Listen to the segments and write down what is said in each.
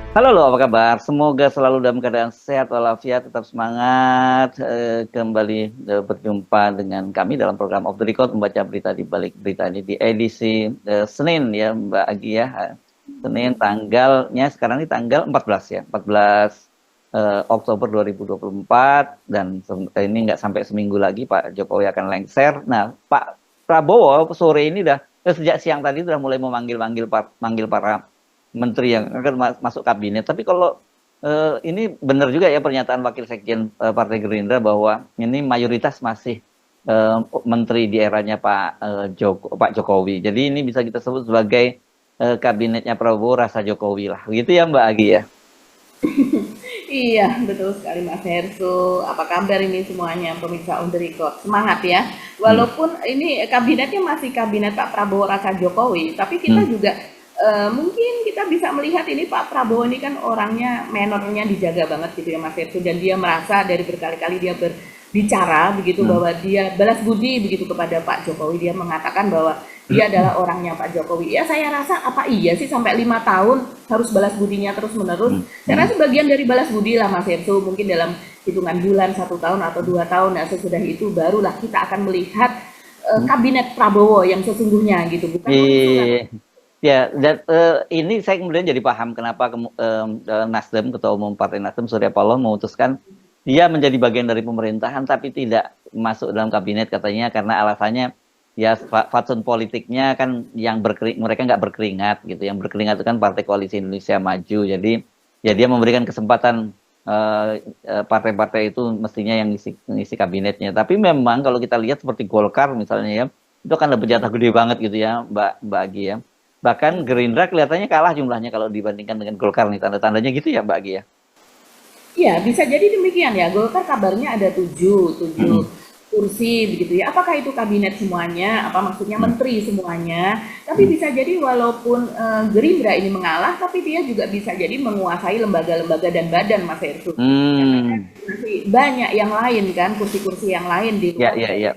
Halo loh, apa kabar? Semoga selalu dalam keadaan sehat walafiat, tetap semangat. Kembali berjumpa dengan kami dalam program Off the Record, membaca berita di balik berita ini di edisi Senin ya, Mbak Agi ya. Senin tanggalnya sekarang ini tanggal 14 ya, 14 Oktober 2024 dan ini nggak sampai seminggu lagi Pak Jokowi akan lengser. Nah, Pak Prabowo sore ini sejak siang tadi sudah mulai memanggil-manggil manggil para menteri yang akan masuk kabinet. Tapi kalau ini benar juga ya pernyataan Wakil Sekjen Partai Gerindra bahwa ini mayoritas masih menteri di eranya Pak Jokowi. Jadi ini bisa kita sebut sebagai kabinetnya Prabowo rasa Jokowi lah. Begitu ya Mbak Agi ya. Iya, betul sekali Mas Herso. Apa kabar ini semuanya pemirsa On The Record? Semangat ya. Hmm. Walaupun ini kabinetnya masih kabinet Pak Prabowo rasa Jokowi, tapi kita Hmm. juga mungkin kita bisa melihat ini Pak Prabowo ini kan orangnya menornya dijaga banget gitu ya Mas Herso, dan dia merasa dari berkali-kali dia berbicara begitu Hmm. bahwa dia balas budi begitu kepada Pak Jokowi. Dia mengatakan bahwa dia adalah orangnya Pak Jokowi. Ya saya rasa apa iya sih sampai 5 tahun harus balas budinya terus menerus. Hmm. Saya Hmm. rasa bagian dari balas budi lah Mas Enzo, mungkin dalam hitungan bulan 1 tahun atau 2 tahun. Nah sesudah itu barulah kita akan melihat Hmm. kabinet Prabowo yang sesungguhnya gitu, bukan usulan. Iya. Ya, dan ini saya kemudian jadi paham kenapa Nasdem, Ketua Umum Partai Nasdem Surya Paloh memutuskan dia menjadi bagian dari pemerintahan tapi tidak masuk dalam kabinet katanya karena alasannya ya fatsun politiknya kan mereka nggak berkeringat gitu. Yang berkeringat itu kan Partai Koalisi Indonesia Maju. Jadi ya dia memberikan kesempatan partai-partai itu mestinya yang ngisi kabinetnya. Tapi memang kalau kita lihat seperti Golkar misalnya ya, itu kan dapat jatah gede banget gitu ya, Mbak Agi ya. Bahkan Gerindra kelihatannya kalah jumlahnya kalau dibandingkan dengan Golkar nih, tanda-tandanya gitu ya Mbak Agi ya. Iya, bisa jadi demikian ya. Golkar kabarnya ada tujuh Mm-mm. kursi begitu ya. Apakah itu kabinet semuanya? Apa maksudnya Mm. menteri semuanya? Tapi Mm. bisa jadi walaupun Gerindra ini mengalah, tapi dia juga bisa jadi menguasai lembaga-lembaga dan badan Mas Hersut. Karena kan Hmm. masih banyak yang lain kan, kursi-kursi yang lain di Ya, luar ya, dari ya.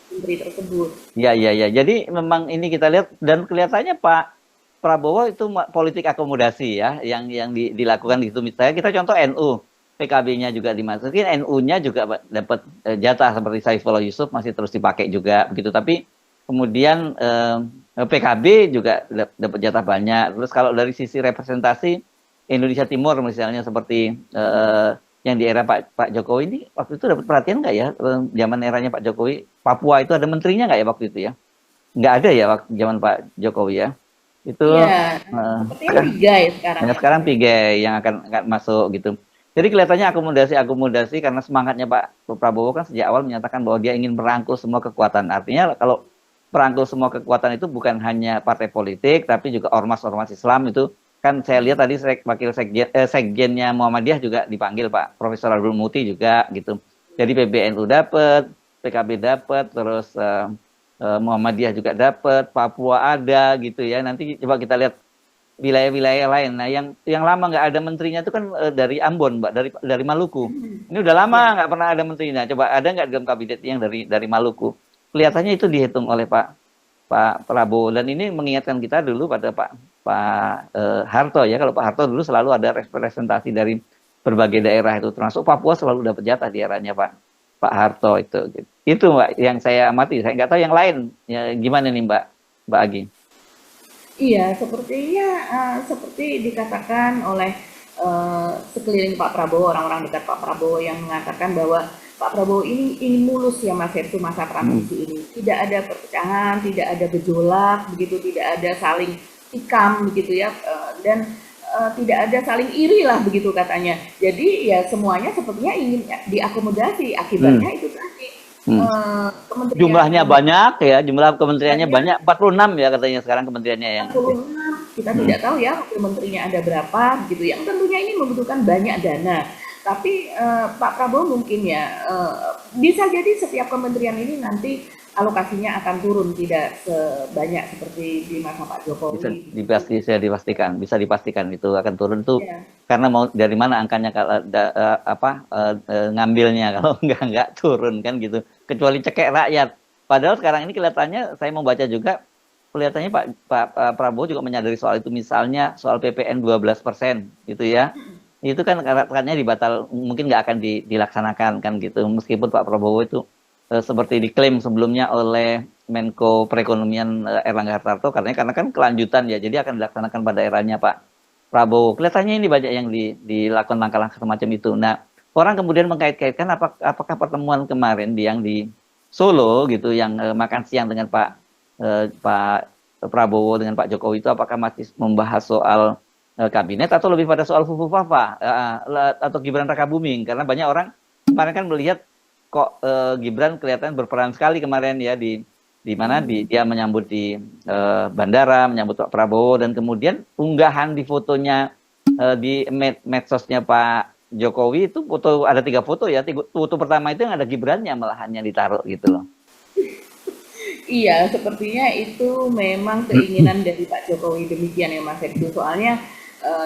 menteri tersebut. Ya, ya, ya. Jadi memang ini kita lihat dan kelihatannya Pak Prabowo itu politik akomodasi ya yang dilakukan gitu. Misalnya kita contoh NU, PKB-nya juga dimasukin, NU-nya juga dapat jatah seperti Saifullah Yusuf masih terus dipakai juga begitu. Tapi kemudian PKB juga dapat jatah banyak. Terus kalau dari sisi representasi Indonesia Timur misalnya seperti yang di era Pak Jokowi ini waktu itu dapat perhatian nggak ya zaman eranya Pak Jokowi Papua itu ada menterinya nggak ya waktu itu ya? Nggak ada ya waktu zaman Pak Jokowi ya. Itu Iya, eh, sepertinya tiga ya sekarang hanya ya Mas sekarang Hersut. Pigay yang akan masuk gitu. Jadi kelihatannya akomodasi-akomodasi karena semangatnya Pak Prabowo kan sejak awal menyatakan bahwa dia ingin merangkul semua kekuatan. Artinya kalau merangkul semua kekuatan itu bukan hanya partai politik tapi juga ormas-ormas Islam itu kan saya lihat tadi wakil sekjennya Muhammadiyah juga dipanggil Pak Profesor Abdul Muti juga gitu. Jadi PBNU dapat, PKB dapat, terus Muhammadiyah juga dapat, Papua ada gitu ya. Nanti coba kita lihat wilayah-wilayah lain. Nah, yang lama nggak ada menterinya itu kan dari Ambon, Mbak, dari Maluku. Ini udah lama Ya. nggak pernah ada menterinya. Coba ada nggak dalam kabinet yang dari Maluku? Kelihatannya itu dihitung oleh Pak Prabowo dan ini mengingatkan kita dulu pada Pak Pak Harto ya. Kalau Pak Harto dulu selalu ada representasi dari berbagai daerah itu, termasuk Papua selalu dapat jatah di eranya Pak Harto itu. Gitu. Itu Mbak yang saya amati. Saya nggak tahu yang lain ya, gimana nih Mbak Agi. Iya, sepertinya seperti dikatakan oleh sekeliling Pak Prabowo, orang-orang dekat Pak Prabowo yang mengatakan bahwa Pak Prabowo ini mulus ya Mas Heru masa Hmm. transisi ini. Tidak ada perpecahan, tidak ada gejolak, begitu tidak ada saling tikam begitu ya, dan tidak ada saling iri lah begitu katanya. Jadi ya semuanya sepertinya ingin diakomodasi. Akibatnya Hmm. itu tadi Hmm. kementerian Jumlahnya banyak ya, jumlah kementeriannya banyak. banyak, 46 ya katanya sekarang kementeriannya yang. 46, kita Hmm. tidak tahu ya wakil menterinya ada berapa gitu, yang tentunya ini membutuhkan banyak dana. Tapi Pak Prabowo mungkin ya bisa jadi setiap kementerian ini nanti alokasinya akan turun tidak sebanyak seperti di masa Pak Jokowi begitu. Bisa dipastikan itu akan turun tuh Ya. karena mau dari mana angkanya kalau ngambilnya kalau nggak turun kan gitu. Kecuali cekek rakyat. Padahal sekarang ini kelihatannya saya membaca juga kelihatannya Pak Prabowo juga menyadari soal itu, misalnya soal PPN 12% gitu ya. Itu kan katanya dibatal, mungkin nggak akan dilaksanakan kan gitu. Meskipun Pak Prabowo itu seperti diklaim sebelumnya oleh Menko Perekonomian Erlangga Hartarto, karena kan kelanjutan ya, jadi akan dilaksanakan pada eranya Pak Prabowo. Kelihatannya ini banyak yang dilakukan langkah-langkah semacam itu. Nah, orang kemudian mengkait-kaitkan apakah pertemuan kemarin yang di Solo gitu, yang makan siang dengan Pak Prabowo dengan Pak Jokowi itu, apakah masih membahas soal kabinet atau lebih pada soal Fufu Fafa atau Gibran Rakabuming? Karena banyak orang kemarin kan melihat kok Gibran kelihatan berperan sekali kemarin ya di mana dia menyambut di bandara, menyambut Pak Prabowo, dan kemudian unggahan di fotonya di medsosnya Pak Jokowi itu foto, ada 3 foto ya. Foto pertama itu yang ada Gibrannya malahan yang ditaruh gitu loh. Iya, sepertinya itu memang keinginan dari Pak Jokowi demikian ya Mas Heru. Soalnya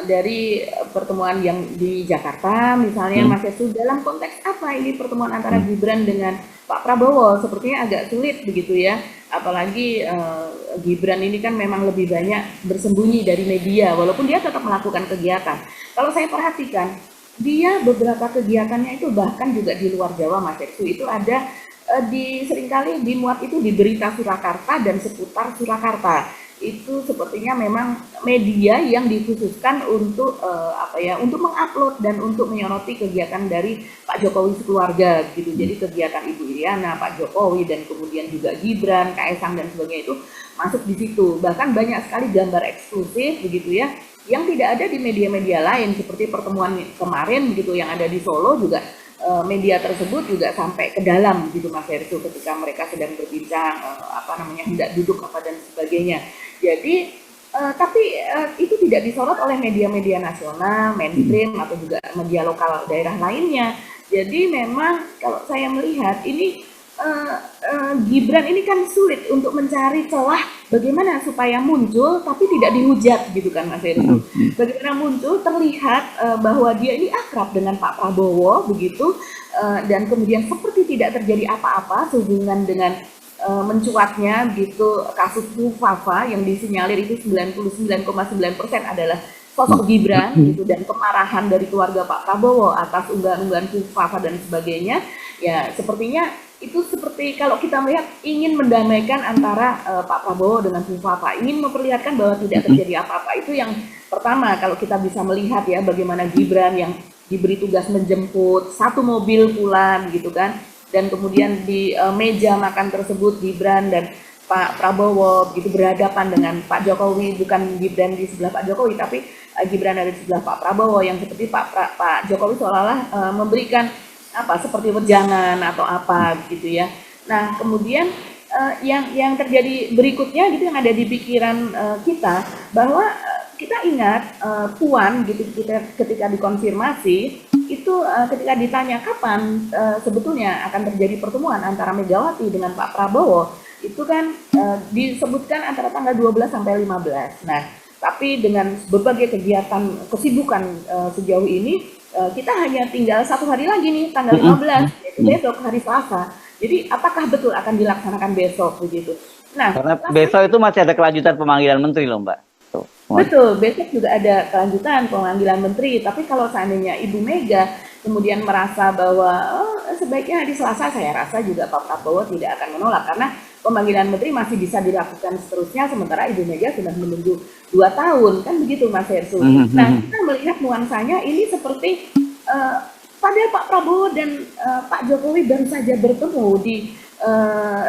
dari pertemuan yang di Jakarta misalnya Mas Heru, dalam konteks apa ini pertemuan antara Gibran dengan Pak Prabowo? Sepertinya agak sulit begitu ya. Apalagi Gibran ini kan memang lebih banyak bersembunyi dari media, walaupun dia tetap melakukan kegiatan. Kalau saya perhatikan, dia beberapa kegiatannya itu bahkan juga di luar Jawa Mas Heru, itu ada seringkali dimuat itu di berita Surakarta dan seputar Surakarta. Itu sepertinya memang media yang dikhususkan untuk untuk mengupload dan untuk menyoroti kegiatan dari Pak Jokowi sekeluarga gitu. Jadi kegiatan Ibu Iriana, Pak Jokowi, dan kemudian juga Gibran, Kaesang dan sebagainya itu masuk di situ. Bahkan banyak sekali gambar eksklusif begitu ya, yang tidak ada di media-media lain, seperti pertemuan kemarin begitu yang ada di Solo juga. Media tersebut juga sampai ke dalam gitu Mas Heru, ketika mereka sedang berbincang hendak duduk dan sebagainya. Jadi tapi itu tidak disorot oleh media-media nasional, mainstream, atau juga media lokal daerah lainnya. Jadi memang kalau saya melihat ini Gibran ini kan sulit untuk mencari celah bagaimana supaya muncul tapi tidak dihujat gitu kan Mas Heru. Bagaimana muncul terlihat bahwa dia ini akrab dengan Pak Prabowo begitu, dan kemudian seperti tidak terjadi apa-apa sehubungan dengan mencuatnya gitu kasus Fafa yang disinyalir itu 99,9% adalah sosok Gibran gitu, dan kemarahan dari keluarga Pak Prabowo atas unggahan-unggahan Fafa dan sebagainya. Ya sepertinya itu seperti kalau kita melihat ingin mendamaikan antara Pak Prabowo dengan Fafa, ingin memperlihatkan bahwa tidak terjadi apa-apa. Itu yang pertama, kalau kita bisa melihat ya bagaimana Gibran yang diberi tugas menjemput satu mobil pulang gitu kan, dan kemudian di meja makan tersebut Gibran dan Pak Prabowo gitu berhadapan dengan Pak Jokowi, bukan Gibran di sebelah Pak Jokowi tapi Gibran ada di sebelah Pak Prabowo, yang seperti Pak Jokowi seolah-olah memberikan seperti wejangan atau apa gitu ya. Nah kemudian yang terjadi berikutnya gitu, yang ada di pikiran kita bahwa kita ingat Puan gitu, ketika dikonfirmasi itu ketika ditanya kapan sebetulnya akan terjadi pertemuan antara Megawati dengan Pak Prabowo, itu kan disebutkan antara tanggal 12 sampai 15. Nah tapi dengan berbagai kegiatan kesibukan sejauh ini, kita hanya tinggal 1 hari lagi nih, tanggal 15, yaitu besok hari Selasa. Jadi apakah betul akan dilaksanakan besok begitu? Nah, karena besok itu masih ada kelanjutan pemanggilan menteri loh Mbak. Betul, besok juga ada kelanjutan pemanggilan menteri. Tapi kalau seandainya Ibu Mega kemudian merasa bahwa sebaiknya hari Selasa, saya rasa juga Pak Prabowo tidak akan menolak, karena pemanggilan menteri masih bisa dilakukan seterusnya, sementara Ibu Mega sudah menunggu 2 tahun, kan begitu Mas Heru. Nah, kita melihat nuansanya ini seperti pada Pak Prabowo dan Pak Jokowi baru saja bertemu di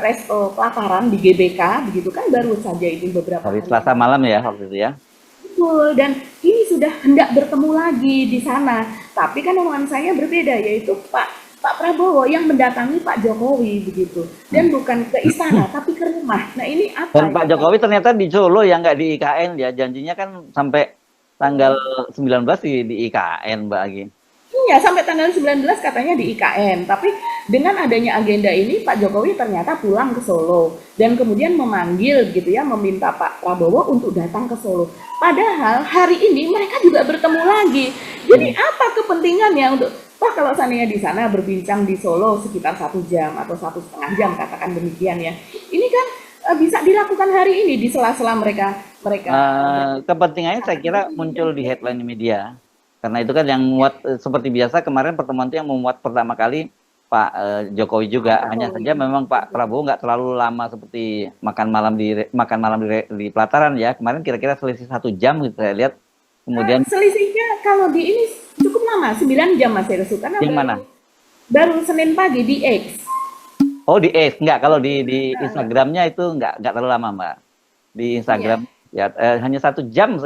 resto Pelataran di GBK, begitu kan, baru saja ini beberapa hari Selasa malam ya waktu itu ya. Betul, dan ini sudah hendak bertemu lagi di sana, tapi kan nuansanya berbeda, yaitu Pak Prabowo yang mendatangi Pak Jokowi begitu, dan bukan ke istana tapi ke rumah. Nah ini apa? Dan Pak Jokowi ternyata di Solo ya, nggak di IKN ya, janjinya kan sampai tanggal 19 di IKN Mbak Agi. Iya, sampai tanggal 19 katanya di IKN, tapi dengan adanya agenda ini Pak Jokowi ternyata pulang ke Solo dan kemudian memanggil gitu ya, meminta Pak Prabowo untuk datang ke Solo. Padahal hari ini mereka juga bertemu lagi. Jadi apa kepentingannya untuk kalau seandainya di sana berbincang di Solo sekitar 1 jam atau 1,5 jam, katakan demikian ya. Ini kan bisa dilakukan hari ini di sela-sela mereka mereka Kepentingannya saya kira muncul di headline media. Karena itu kan yang muat seperti biasa kemarin pertemuan itu yang memuat pertama kali Pak Jokowi juga. Hanya saja Jokowi. memang Pak Prabowo nggak terlalu lama seperti makan malam di pelataran ya. Kemarin kira-kira selisih 1 jam gitu saya lihat. Kemudian Selisihnya kalau di ini cukup lama, 9 jam Mas Heru, karena yang baru mana? baru Senin pagi di X. Oh di X nggak, kalau di Nah, Instagramnya itu nggak terlalu lama Mbak. Di iya, Instagram ya hanya 1 jam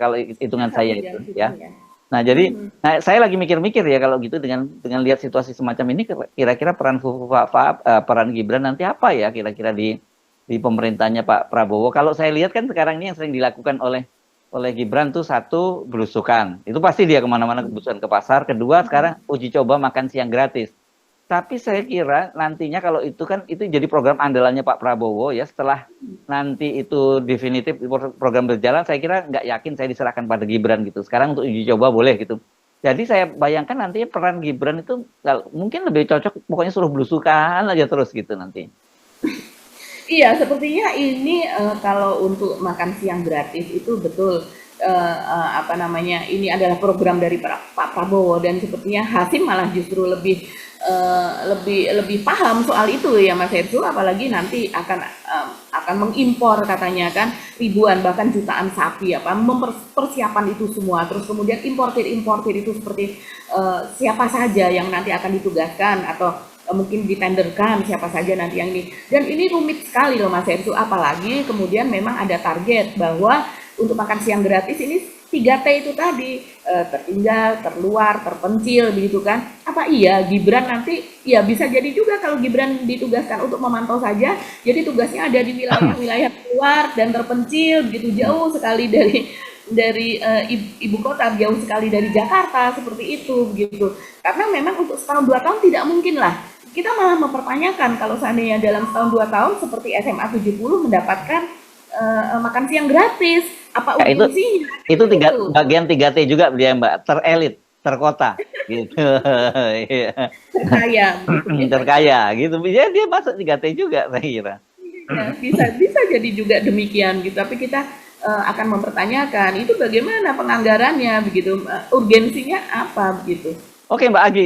kalau hitungan saya satu itu jam sudah ya. ya. Nah, jadi Mhm. saya lagi mikir-mikir ya kalau gitu dengan lihat situasi semacam ini kira-kira peran Gibran nanti apa ya kira-kira di pemerintahnya Pak Prabowo. Kalau saya lihat kan sekarang ini yang sering dilakukan oleh Gibran tuh satu belusukan. Itu pasti dia kemana-mana belusukan ke pasar. Kedua sekarang uji coba makan siang gratis. Tapi saya kira nantinya kalau itu kan itu jadi program andalannya Pak Prabowo ya setelah nanti itu definitif program berjalan saya kira nggak yakin saya diserahkan pada Gibran gitu. Sekarang untuk uji coba boleh gitu. Jadi saya bayangkan nantinya peran Gibran itu mungkin lebih cocok pokoknya suruh belusukan aja terus gitu nanti. Iya, sepertinya ini kalau untuk makan siang gratis itu betul apa namanya ini adalah program dari Pak Prabowo dan sepertinya Hasim malah justru lebih paham soal itu ya Mas Hersu, apalagi nanti akan mengimpor katanya kan ribuan bahkan jutaan sapi apa mempersiapan itu semua terus kemudian importir itu seperti siapa saja yang nanti akan ditugaskan atau mungkin ditenderkan siapa saja nanti yang ini. Dan ini rumit sekali loh Mas Hersu, apalagi kemudian memang ada target bahwa untuk makan siang gratis ini 3T itu tadi, tertinggal, terluar, terpencil begitu kan. Apa iya Gibran nanti ya bisa jadi juga kalau Gibran ditugaskan untuk memantau saja, jadi tugasnya ada di wilayah-wilayah luar dan terpencil begitu jauh sekali dari ibu kota, jauh sekali dari Jakarta seperti itu begitu. Karena memang untuk setahun 2 tahun tidak mungkin lah kita malah mempertanyakan kalau seandainya dalam setahun 2 tahun seperti SMA 70 mendapatkan makan siang gratis, apa Ya, urgensinya? itu Gitu. bagian 3T juga dia Mbak, terelit, terkota gitu. Iya. Terkaya, begitu ya. Terkaya gitu. Dia masuk 3T juga saya kira. Ya, bisa bisa jadi juga demikian gitu. Tapi kita akan mempertanyakan itu bagaimana penganggarannya begitu, urgensinya apa begitu. Oke Mbak Agi,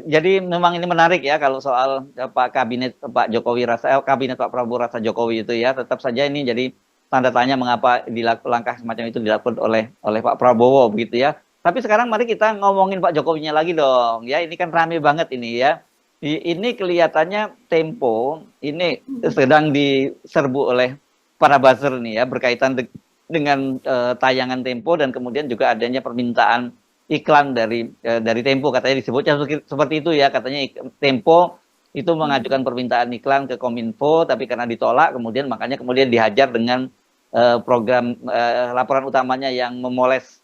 jadi memang ini menarik ya kalau soal Pak kabinet Pak Jokowi kabinet Pak Prabowo rasa Jokowi itu ya tetap saja ini jadi tanda tanya mengapa langkah semacam itu dilakukan oleh Pak Prabowo begitu ya. Tapi sekarang mari kita ngomongin Pak Jokowinya lagi dong ya, ini kan rame banget ini ya. Ini kelihatannya Tempo ini sedang diserbu oleh para buzzer nih ya berkaitan dengan tayangan Tempo dan kemudian juga adanya permintaan iklan dari Tempo katanya disebutnya seperti itu ya, katanya Tempo itu mengajukan permintaan iklan ke Kominfo tapi karena ditolak kemudian dihajar dengan program laporan utamanya yang memoles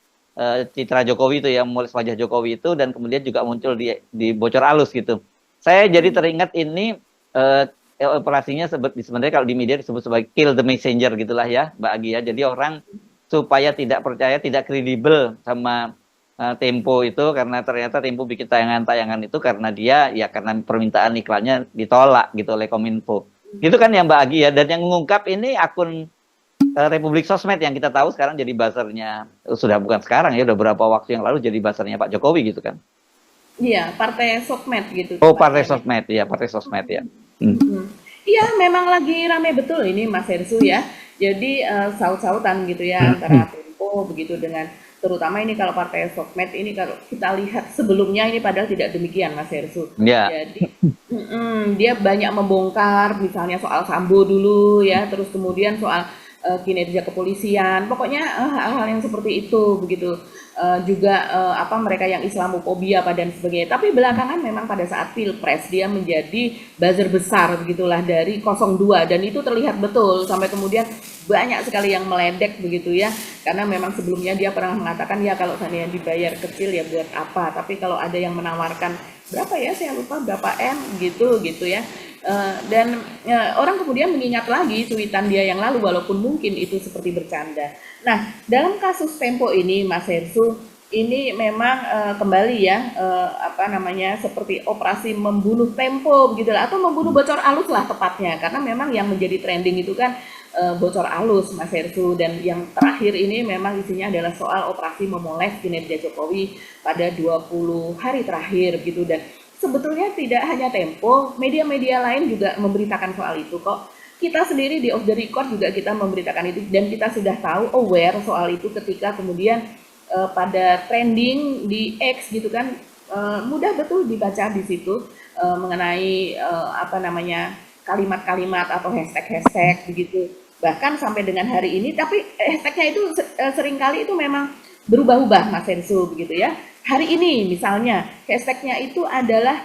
citra Jokowi itu ya, memoles wajah Jokowi itu dan kemudian juga muncul di bocor alus gitu. Saya jadi teringat ini operasinya sebenarnya kalau di media disebut sebagai kill the messenger gitulah ya Mbak Agi ya. Jadi orang supaya tidak percaya, tidak kredibel sama Tempo itu karena ternyata Tempo bikin tayangan-tayangan itu karena karena permintaan iklannya ditolak gitu oleh Kominfo. Gitu kan ya Mbak Agi ya. Dan yang mengungkap ini akun Republik Sosmed yang kita tahu sekarang jadi buzzernya, sudah bukan sekarang ya, udah beberapa waktu yang lalu jadi buzzernya Pak Jokowi gitu kan. Iya, partai sosmed gitu Oh, Partai tepatnya. Sosmed ya, Partai Sosmed ya. Hmm. Iya, memang lagi rame betul ini Mas Hersu ya. Jadi saut-sautan gitu ya antara Tempo begitu dengan terutama ini kalau partai sosmed ini kalau kita lihat sebelumnya ini padahal tidak demikian Mas Hersu. Ya, Jadi dia banyak membongkar misalnya soal Sambo dulu ya, terus kemudian soal kinerja kepolisian, pokoknya hal-hal yang seperti itu begitu. Juga apa mereka yang Islamofobia apa dan sebagainya. Tapi belakangan memang pada saat Pilpres dia menjadi buzzer besar begitulah dari 02 dan itu terlihat betul sampai kemudian banyak sekali yang meledek begitu ya. Karena memang sebelumnya dia pernah mengatakan ya kalau saya dibayar kecil ya buat apa. Tapi kalau ada yang menawarkan berapa ya saya lupa berapa M gitu ya. Dan orang kemudian mengingat lagi cuitan dia yang lalu walaupun mungkin itu seperti bercanda. Nah, dalam kasus Tempo ini Mas Hersu ini memang kembali ya apa namanya seperti operasi membunuh Tempo begitu lah, atau membunuh bocor alus lah tepatnya, karena memang yang menjadi trending itu kan bocor alus Mas Hersu, dan yang terakhir ini memang isinya adalah soal operasi memoles kinerja Jokowi pada 20 hari terakhir gitu. Dan sebetulnya tidak hanya Tempo, media-media lain juga memberitakan soal itu kok. Kita sendiri di Off the Record juga kita memberitakan itu, dan kita sudah tahu aware soal itu ketika kemudian pada trending di X gitu kan, mudah betul dibaca di situ mengenai apa namanya kalimat-kalimat atau hashtag-hashtag begitu. Bahkan sampai dengan hari ini, tapi hashtagnya itu seringkali itu memang berubah-ubah Mas Hensu begitu ya. Hari ini misalnya hashtagnya itu adalah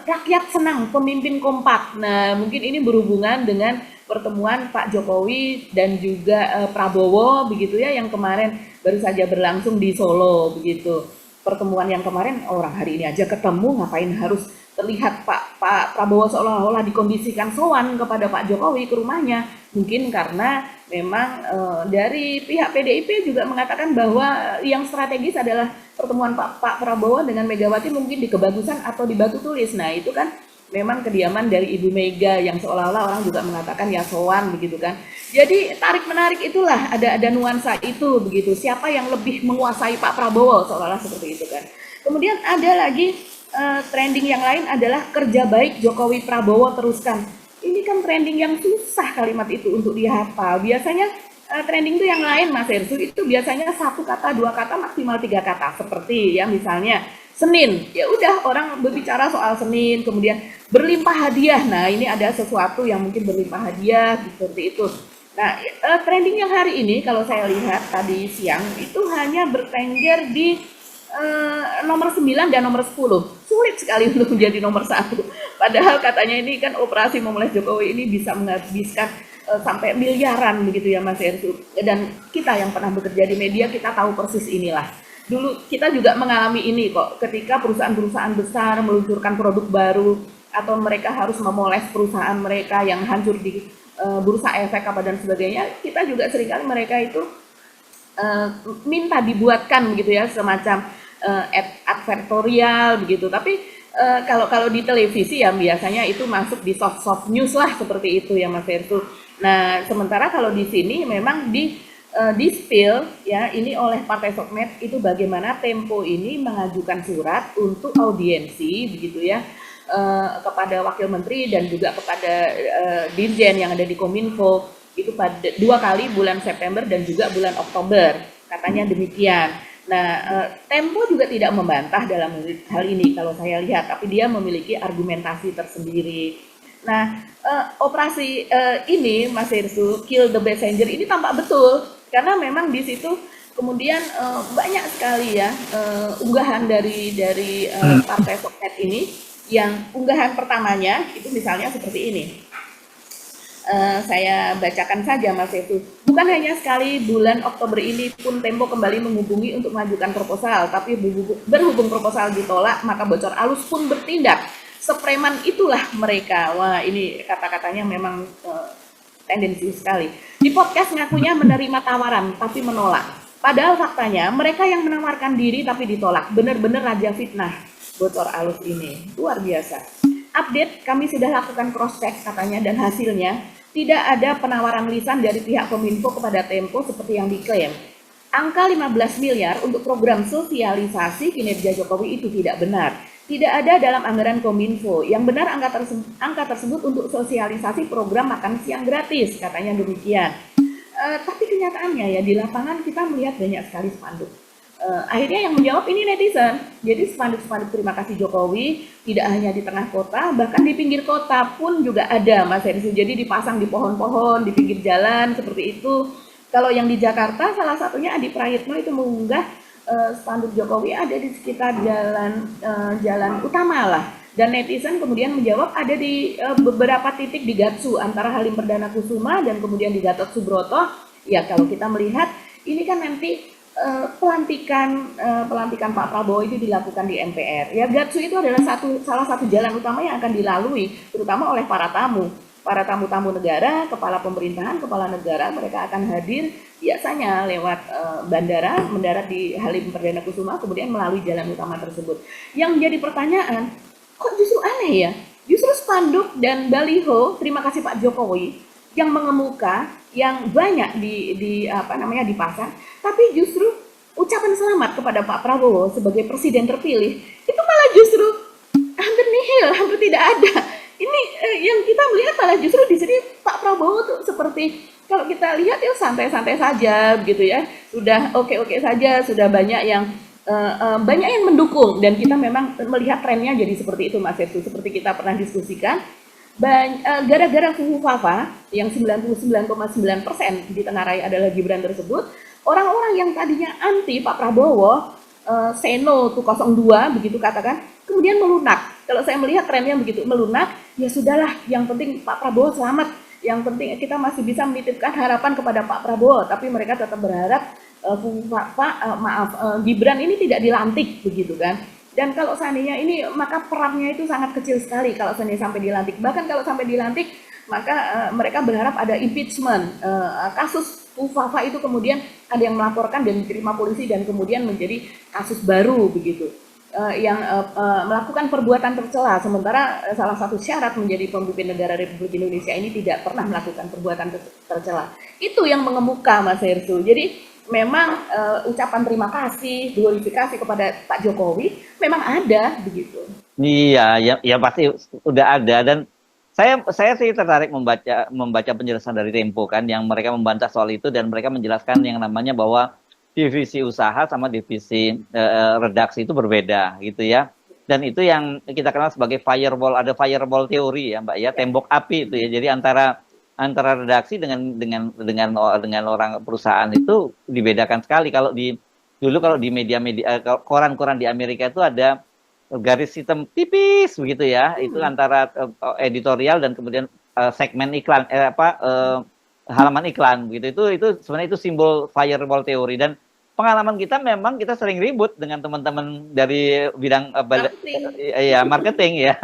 rakyat senang pemimpin kompak. Nah mungkin ini berhubungan dengan pertemuan Pak Jokowi dan juga Prabowo begitu ya, yang kemarin baru saja berlangsung di Solo begitu. Pertemuan yang kemarin orang hari ini aja ketemu, ngapain harus terlihat Pak Prabowo seolah-olah dikondisikan sowan kepada Pak Jokowi ke rumahnya. Mungkin karena memang dari pihak PDIP juga mengatakan bahwa yang strategis adalah pertemuan Pak Prabowo dengan Megawati mungkin di Kebagusan atau di Batu Tulis. Nah itu kan memang kediaman dari Ibu Mega yang seolah-olah orang juga mengatakan ya sowan begitu kan. Jadi tarik menarik itulah, ada nuansa itu begitu. Siapa yang lebih menguasai Pak Prabowo seolah-olah seperti itu kan. Kemudian ada lagi trending yang lain adalah kerja baik Jokowi Prabowo teruskan. Ini kan trending yang susah kalimat itu untuk dihafal. Biasanya trending itu yang lain Mas Hersu itu biasanya 1 kata, 2 kata, maksimal 3 kata. Seperti ya misalnya Senin, ya udah orang berbicara soal Senin, kemudian berlimpah hadiah. Nah ini ada sesuatu yang mungkin berlimpah hadiah seperti itu. Nah trending yang hari ini kalau saya lihat tadi siang itu hanya bertengger di nomor 9 dan nomor 10. Sulit sekali untuk menjadi nomor 1. Padahal katanya ini kan operasi memoles Jokowi ini bisa menghabiskan sampai miliaran begitu ya Mas Ersu. Dan kita yang pernah bekerja di media kita tahu persis inilah. Dulu kita juga mengalami ini kok, ketika perusahaan-perusahaan besar meluncurkan produk baru atau mereka harus memoles perusahaan mereka yang hancur di bursa efek apa dan sebagainya, kita juga seringkali mereka itu minta dibuatkan begitu ya semacam advertorial begitu. Tapi kalau di televisi ya biasanya itu masuk di soft news lah seperti itu ya Mas Hersu. Nah sementara kalau di sini memang di spill ya ini oleh Partai Sokmed itu bagaimana Tempo ini mengajukan surat untuk audiensi begitu ya kepada Wakil Menteri dan juga kepada Dirjen yang ada di Kominfo itu pada 2 kali bulan September dan juga bulan Oktober katanya demikian. Nah Tempo juga tidak membantah dalam hal ini kalau saya lihat, tapi dia memiliki argumentasi tersendiri. Nah, operasi ini Mas Hersu, Kill the Messenger ini tampak betul karena memang di situ kemudian banyak sekali ya unggahan dari Partai Sokmed ini. Yang unggahan pertamanya itu misalnya seperti ini. Saya bacakan saja Mas Hersu. Bukan hanya sekali bulan Oktober ini pun Tempo kembali menghubungi untuk mengajukan proposal, tapi berhubung proposal ditolak maka bocor alus pun bertindak. Sepreman itulah mereka. Wah ini kata-katanya memang tendensius sekali. Di podcast ngakunya menerima tawaran tapi menolak. Padahal faktanya mereka yang menawarkan diri tapi ditolak. Benar-benar raja fitnah bocor alus ini. Luar biasa. Update kami sudah lakukan cross check katanya dan hasilnya tidak ada penawaran lisan dari pihak Kominfo kepada Tempo seperti yang diklaim. Angka 15 miliar untuk program sosialisasi kinerja Jokowi itu tidak benar. Tidak ada dalam anggaran Kominfo. Yang benar angka tersebut untuk sosialisasi program makan siang gratis, katanya demikian. Tapi kenyataannya ya di lapangan kita melihat banyak sekali spanduk. Akhirnya yang menjawab ini netizen. Jadi spanduk-spanduk terima kasih Jokowi tidak hanya di tengah kota, bahkan di pinggir kota pun juga ada Mas Hersu. Jadi dipasang di pohon-pohon, di pinggir jalan seperti itu. Kalau yang di Jakarta salah satunya Adi Prayitno itu mengunggah spanduk Jokowi ada di sekitar jalan utama lah. Dan netizen kemudian menjawab ada di beberapa titik di Gatsu antara Halim Perdana Kusuma dan kemudian di Gatot Subroto. Ya kalau kita melihat ini kan nanti pelantikan Pak Prabowo itu dilakukan di MPR. Ya Gatsu itu adalah salah satu jalan utama yang akan dilalui terutama oleh para tamu. para tamu-tamu negara, kepala pemerintahan, kepala negara, mereka akan hadir biasanya lewat bandara, mendarat di Halim Perdana Kusuma, kemudian melalui jalan utama tersebut. Yang menjadi pertanyaan, kok justru aneh ya? Justru spanduk dan baliho, terima kasih Pak Jokowi, yang mengemuka, yang banyak dipasang, tapi justru ucapan selamat kepada Pak Prabowo sebagai presiden terpilih itu malah justru hampir nihil, hampir tidak ada. Ini yang kita melihat malah justru di sini Pak Prabowo tuh seperti kalau kita lihat ya santai-santai saja begitu ya, sudah oke-oke saja, sudah banyak yang mendukung, dan kita memang melihat trennya jadi seperti itu Mas Eftu, seperti kita pernah diskusikan. Gara-gara Fafa yang 99,9% di tengah raya adalah Gibran tersebut, orang-orang yang tadinya anti Pak Prabowo, seno tuh 02 begitu katakan, kemudian melunak. Kalau saya melihat trennya begitu, melunak, ya sudahlah, yang penting Pak Prabowo selamat, yang penting kita masih bisa menitipkan harapan kepada Pak Prabowo, tapi mereka tetap berharap Gibran ini tidak dilantik begitu kan. Dan kalau seandainya ini, maka perannya itu sangat kecil sekali kalau seandainya sampai dilantik. Bahkan kalau sampai dilantik, maka mereka berharap ada impeachment, kasus Fafa itu kemudian ada yang melaporkan dan diterima polisi dan kemudian menjadi kasus baru begitu, yang melakukan perbuatan tercela, sementara salah satu syarat menjadi pemimpin negara Republik Indonesia ini tidak pernah melakukan perbuatan tercela. Itu yang mengemuka Mas Hersu. Jadi memang ucapan terima kasih, glorifikasi kepada Pak Jokowi memang ada begitu. Iya, ya pasti udah ada, dan saya sih tertarik membaca penjelasan dari Tempo kan, yang mereka membantah soal itu dan mereka menjelaskan yang namanya bahwa divisi usaha sama divisi redaksi itu berbeda gitu ya. Dan itu yang kita kenal sebagai firewall, ada firewall teori ya Mbak ya, tembok api itu ya. Jadi antara redaksi dengan orang perusahaan itu dibedakan sekali. Dulu kalau di media-media koran-koran di Amerika itu ada garis hitam tipis begitu ya, itu antara editorial dan kemudian segmen iklan halaman iklan begitu. Itu sebenarnya itu simbol firewall teori, dan pengalaman kita memang kita sering ribut dengan teman-teman dari bidang marketing ya.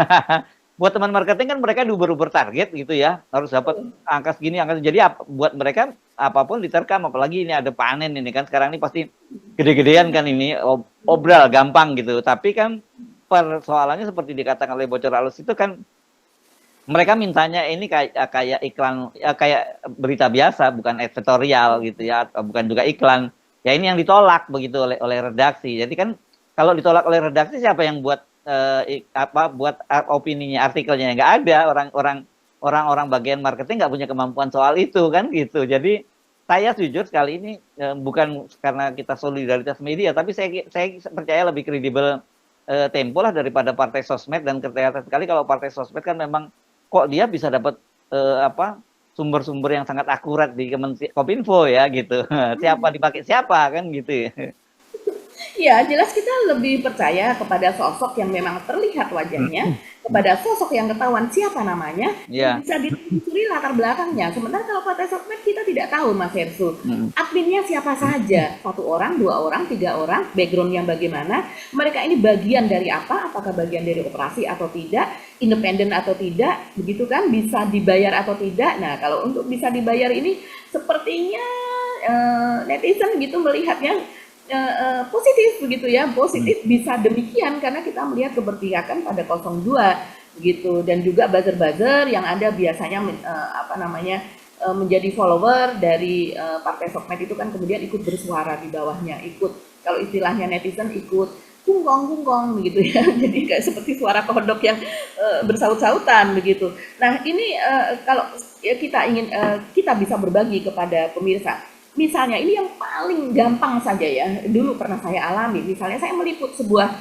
Buat teman marketing kan mereka diuber-uber target gitu ya, harus dapat angka segini, jadi buat mereka apapun diterkam, apalagi ini ada panen ini kan sekarang ini pasti gede-gedean kan, ini obral gampang gitu. Tapi kan persoalannya seperti dikatakan oleh Bocor Halus itu kan, mereka mintanya ini kayak iklan, kayak berita biasa, bukan editorial gitu ya, bukan juga iklan. Ya ini yang ditolak begitu oleh redaksi. Jadi kan kalau ditolak oleh redaksi, siapa yang buat buat opininya, artikelnya? Nggak ada. Orang bagian marketing nggak punya kemampuan soal itu kan gitu. Jadi saya jujur sekali ini bukan karena kita solidaritas media, tapi saya percaya lebih kredibel Tempo lah daripada partai sosmed, dan kelihatan sekali kalau partai sosmed kan memang kok dia bisa dapat sumber-sumber yang sangat akurat di Kominfo ya gitu. Siapa dipakai siapa kan gitu ya. Ya, jelas kita lebih percaya kepada sosok yang memang terlihat wajahnya, kepada sosok yang ketahuan siapa namanya, yeah. Bisa ditelusuri latar belakangnya. Sementara kalau partai sosmed kita tidak tahu Mas Hersu, adminnya siapa saja, 1 orang, 2 orang, 3 orang, background yang bagaimana, mereka ini bagian dari apa, apakah bagian dari operasi atau tidak, independen atau tidak, begitu kan, bisa dibayar atau tidak. Nah, kalau untuk bisa dibayar ini sepertinya netizen gitu melihatnya positif begitu ya, positif bisa demikian karena kita melihat keberpihakan pada 02 begitu, dan juga buzzer-buzzer yang ada biasanya menjadi follower dari partai sosmed itu kan kemudian ikut bersuara di bawahnya, ikut, kalau istilahnya netizen, ikut kungkong begitu ya. Jadi kayak seperti suara kodok yang bersaut-sautan begitu. Nah ini kalau ya kita bisa berbagi kepada pemirsa. Misalnya ini yang paling gampang saja ya, dulu pernah saya alami. Misalnya saya meliput sebuah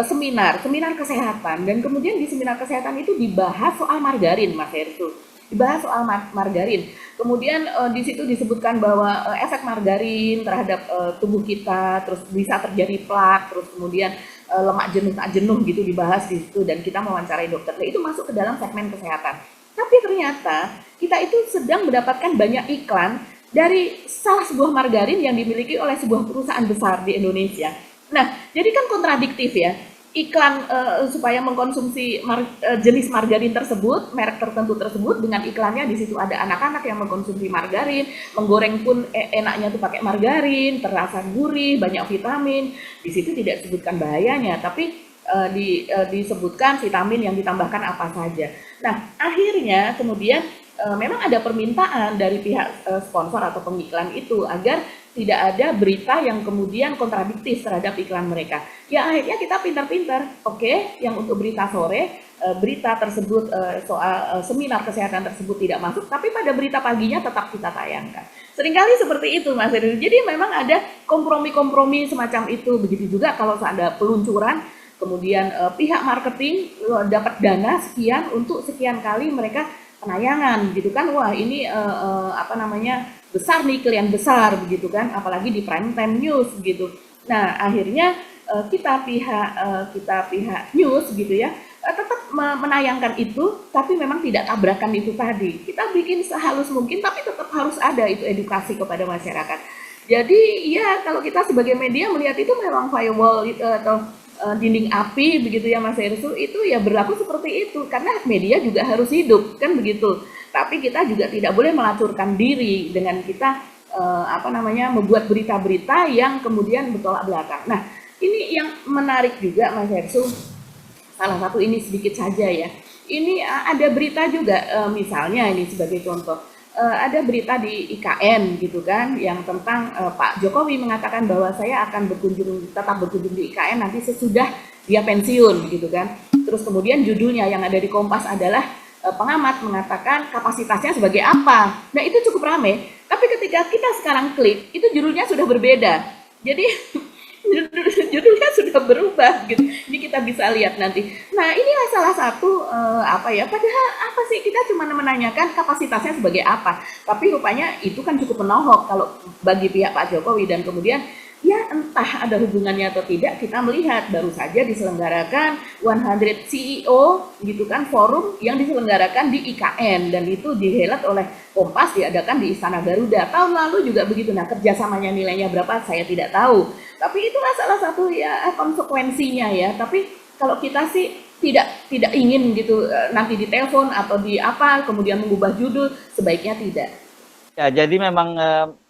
seminar kesehatan, dan kemudian di seminar kesehatan itu dibahas soal margarin, Mas Hersu. Dibahas soal margarin. Kemudian di situ disebutkan bahwa efek margarin terhadap tubuh kita, terus bisa terjadi plak, terus kemudian lemak jenuh tak jenuh gitu dibahas di situ, dan kita mewawancarai dokter. Nah, itu masuk ke dalam segmen kesehatan. Tapi ternyata kita itu sedang mendapatkan banyak iklan dari salah sebuah margarin yang dimiliki oleh sebuah perusahaan besar di Indonesia. Nah, jadi kan kontradiktif ya. iklan supaya mengkonsumsi jenis margarin tersebut, merek tertentu tersebut, dengan iklannya di situ ada anak-anak yang mengkonsumsi margarin, menggoreng pun enaknya tuh pakai margarin, terasa gurih, banyak vitamin. Di situ tidak disebutkan bahayanya, tapi disebutkan vitamin yang ditambahkan apa saja. Nah, akhirnya kemudian memang ada permintaan dari pihak sponsor atau pengiklan itu agar tidak ada berita yang kemudian kontradiktif terhadap iklan mereka. Ya akhirnya kita pintar-pintar, oke, yang untuk berita sore, berita tersebut soal seminar kesehatan tersebut tidak masuk, tapi pada berita paginya tetap kita tayangkan. Seringkali seperti itu, Mas Heru. Jadi memang ada kompromi-kompromi semacam itu. Begitu juga kalau ada peluncuran, kemudian pihak marketing dapat dana sekian untuk sekian kali mereka penayangan gitu kan, wah ini apa namanya, besar nih, klien besar begitu kan, apalagi di prime time news gitu. Nah akhirnya kita pihak news gitu ya, tetap menayangkan itu, tapi memang tidak tabrakan itu tadi. Kita bikin sehalus mungkin, tapi tetap harus ada itu edukasi kepada masyarakat. Jadi ya kalau kita sebagai media melihat itu memang firewall atau dinding api begitu ya Mas Hersu, itu ya berlaku seperti itu karena media juga harus hidup kan begitu. Tapi kita juga tidak boleh melacurkan diri dengan kita apa namanya, membuat berita-berita yang kemudian bertolak belakang. Nah ini yang menarik juga Mas Hersu, salah satu ini sedikit saja ya. Ini ada berita juga misalnya ini sebagai contoh, ada berita di IKN gitu kan, yang tentang Pak Jokowi mengatakan bahwa saya akan tetap berkunjung di IKN nanti sesudah dia pensiun gitu kan. Terus kemudian judulnya yang ada di Kompas adalah pengamat mengatakan kapasitasnya sebagai apa. Nah itu cukup ramai. Tapi ketika kita sekarang klik, itu judulnya sudah berbeda. Jadi judulnya sudah berubah gitu. Jadi kita bisa lihat nanti. Nah, inilah salah satu apa ya? Padahal apa sih, kita cuma menanyakan kapasitasnya sebagai apa. Tapi rupanya itu kan cukup menohok kalau bagi pihak Pak Jokowi, dan kemudian ya entah ada hubungannya atau tidak, kita melihat baru saja diselenggarakan 100 CEO gitu kan, forum yang diselenggarakan di IKN, dan itu dihelat oleh Kompas, diadakan di Istana Garuda. Tahun lalu juga begitu. Nah, kerjasamanya nilainya berapa saya tidak tahu, tapi itulah salah satu ya konsekuensinya ya. Tapi kalau kita sih tidak ingin gitu nanti ditelepon atau di apa kemudian mengubah judul, sebaiknya tidak. Ya, jadi memang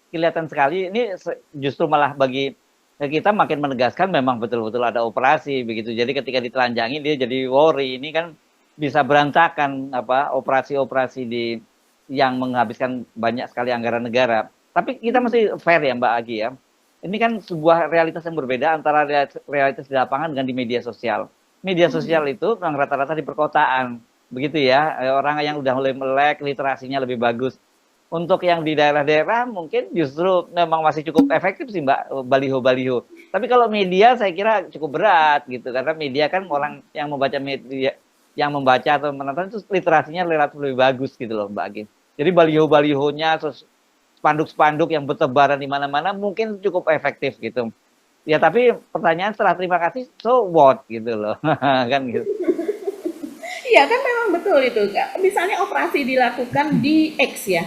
kelihatan sekali ini justru malah bagi kita makin menegaskan memang betul-betul ada operasi begitu. Jadi ketika ditelanjangi dia jadi worry. Ini kan bisa berantakan apa operasi-operasi di yang menghabiskan banyak sekali anggaran negara. Tapi kita mesti fair ya Mbak Agi ya. Ini kan sebuah realitas yang berbeda antara realitas di lapangan dengan di media sosial. Media sosial itu memang rata-rata di perkotaan, begitu ya. Orang yang udah mulai melek, literasinya lebih bagus. Untuk yang di daerah-daerah mungkin justru memang masih cukup efektif sih Mbak, baliho-baliho. Tapi kalau media saya kira cukup berat gitu, karena media kan orang yang membaca media, yang membaca atau menonton itu literasinya relatif lebih bagus gitu loh Mbak Agi. Jadi baliho-balihonya, terus spanduk-spanduk yang bertebaran di mana-mana mungkin cukup efektif gitu. Ya tapi pertanyaan setelah terima kasih, so what gitu loh, kan gitu. Iya kan memang betul itu. Misalnya operasi dilakukan di X ya.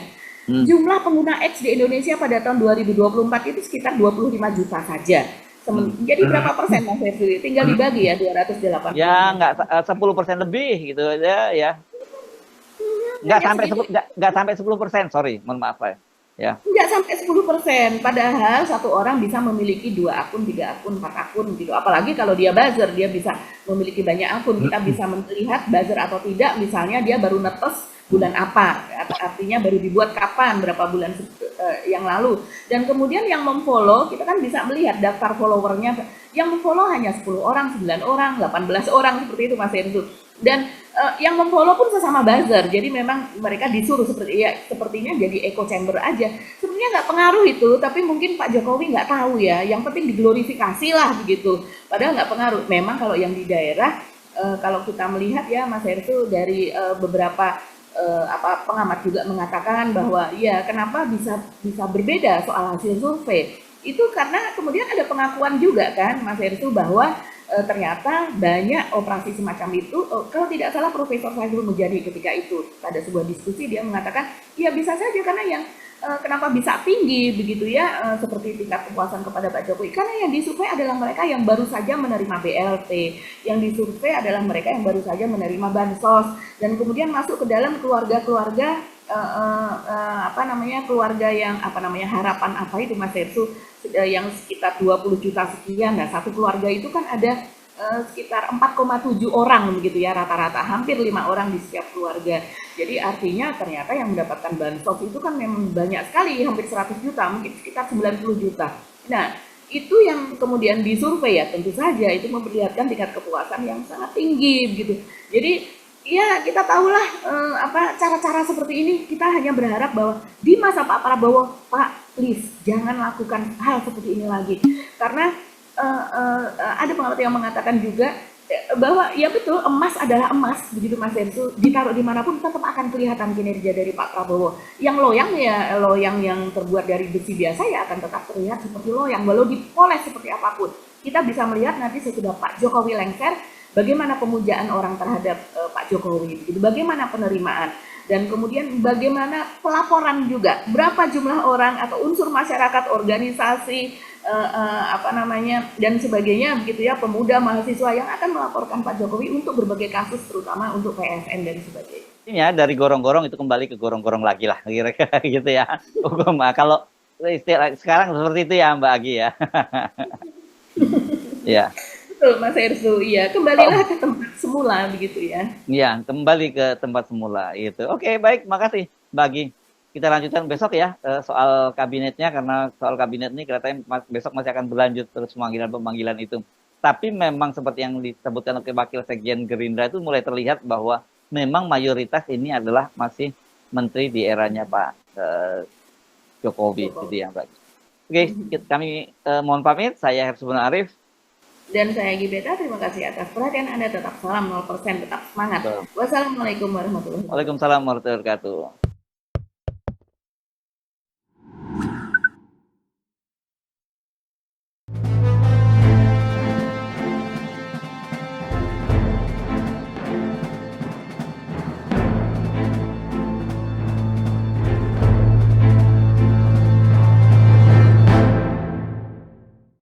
Jumlah pengguna X di Indonesia pada tahun 2024 itu sekitar 25 juta saja. Jadi berapa persen Mas Refli? Tinggal dibagi ya 280. Ya nggak 10% lebih gitu aja ya. Nggak sampai 10%, sorry, mohon maaf ya. Nggak sampai 10%. Padahal satu orang bisa memiliki 2 akun, 3 akun, 4 akun gitu. Apalagi kalau dia buzzer, dia bisa memiliki banyak akun. Kita bisa melihat buzzer atau tidak, misalnya dia baru netes bulan apa, artinya baru dibuat kapan, berapa bulan yang lalu. Dan kemudian yang memfollow, kita kan bisa melihat daftar followernya. Yang memfollow hanya 10 orang, 9 orang, 18 orang, seperti itu Mas Enzo. Dan yang memfollow pun sesama buzzer, jadi memang mereka disuruh seperti ya, sepertinya jadi echo chamber aja. Sebenarnya nggak pengaruh itu, tapi mungkin Pak Jokowi nggak tahu ya. Yang penting diglorifikasi lah begitu. Padahal nggak pengaruh. Memang kalau yang di daerah, kalau kita melihat ya Mas Hersu, dari beberapa pengamat juga mengatakan bahwa ya kenapa bisa berbeda soal hasil survei itu, karena kemudian ada pengakuan juga kan Mas Hersu bahwa ternyata banyak operasi semacam itu. Kalau tidak salah Profesor Fajrul Mujadi ketika itu pada sebuah diskusi dia mengatakan ya bisa saja karena yang kenapa bisa tinggi begitu ya, seperti tingkat kepuasan kepada Pak Jokowi? Karena yang disurvei adalah mereka yang baru saja menerima BLT, yang disurvei adalah mereka yang baru saja menerima bansos, dan kemudian masuk ke dalam keluarga-keluarga apa namanya, keluarga yang apa namanya, harapan apa itu Mas Hersu, yang sekitar 20 juta sekian. Nah, satu keluarga itu kan ada sekitar 4,7 orang begitu ya rata-rata, hampir 5 orang di setiap keluarga. Jadi artinya ternyata yang mendapatkan bansos itu kan memang banyak sekali, hampir 100 juta, mungkin sekitar 90 juta. Nah, itu yang kemudian disurvei ya, tentu saja itu memperlihatkan tingkat kepuasan yang sangat tinggi begitu. Jadi ya kita tahulah apa cara-cara seperti ini, kita hanya berharap bahwa di masa Pak Prabowo, Pak, please jangan lakukan hal seperti ini lagi. Karena ada pengamat yang mengatakan juga bahwa ya betul, emas adalah emas begitu Mas Hensu, ditaruh dimanapun tetap akan kelihatan kinerja dari Pak Prabowo. Yang loyang ya loyang yang terbuat dari besi biasa ya akan tetap terlihat seperti loyang walau dipoles seperti apapun. Kita bisa melihat nanti sesudah Pak Jokowi lengser bagaimana pemujaan orang terhadap Pak Jokowi, gitu. Bagaimana penerimaan, dan kemudian bagaimana pelaporan juga, berapa jumlah orang atau unsur masyarakat, organisasi, apa namanya, dan sebagainya begitu ya, pemuda, mahasiswa yang akan melaporkan Pak Jokowi untuk berbagai kasus, terutama untuk PSN dan sebagainya. Ya dari gorong-gorong itu kembali ke gorong-gorong lagi lah, kira-kira gitu ya. Hukum kalau istilah sekarang seperti itu ya Mbak Agi ya. Ya. Betul Mas Ersu, iya, kembalilah ke tempat semula begitu ya. Ya, kembali ke tempat semula itu. Oke, baik, makasih Mbak Agi. Kita lanjutkan besok ya soal kabinetnya, karena soal kabinet ini katanya besok masih akan berlanjut terus pemanggilan itu. Tapi memang seperti yang disebutkan oleh Wakil Sekjen Gerindra itu mulai terlihat bahwa memang mayoritas ini adalah masih menteri di eranya Pak Jokowi, gitu ya Mbak. Oke, kami mohon pamit. Saya Hersubun Arif. Dan saya Gibeta, terima kasih atas perhatian Anda. Tetap salam 0%, tetap semangat. Wassalamualaikum warahmatullahi wabarakatuh. Waalaikumsalam warahmatullahi wabarakatuh.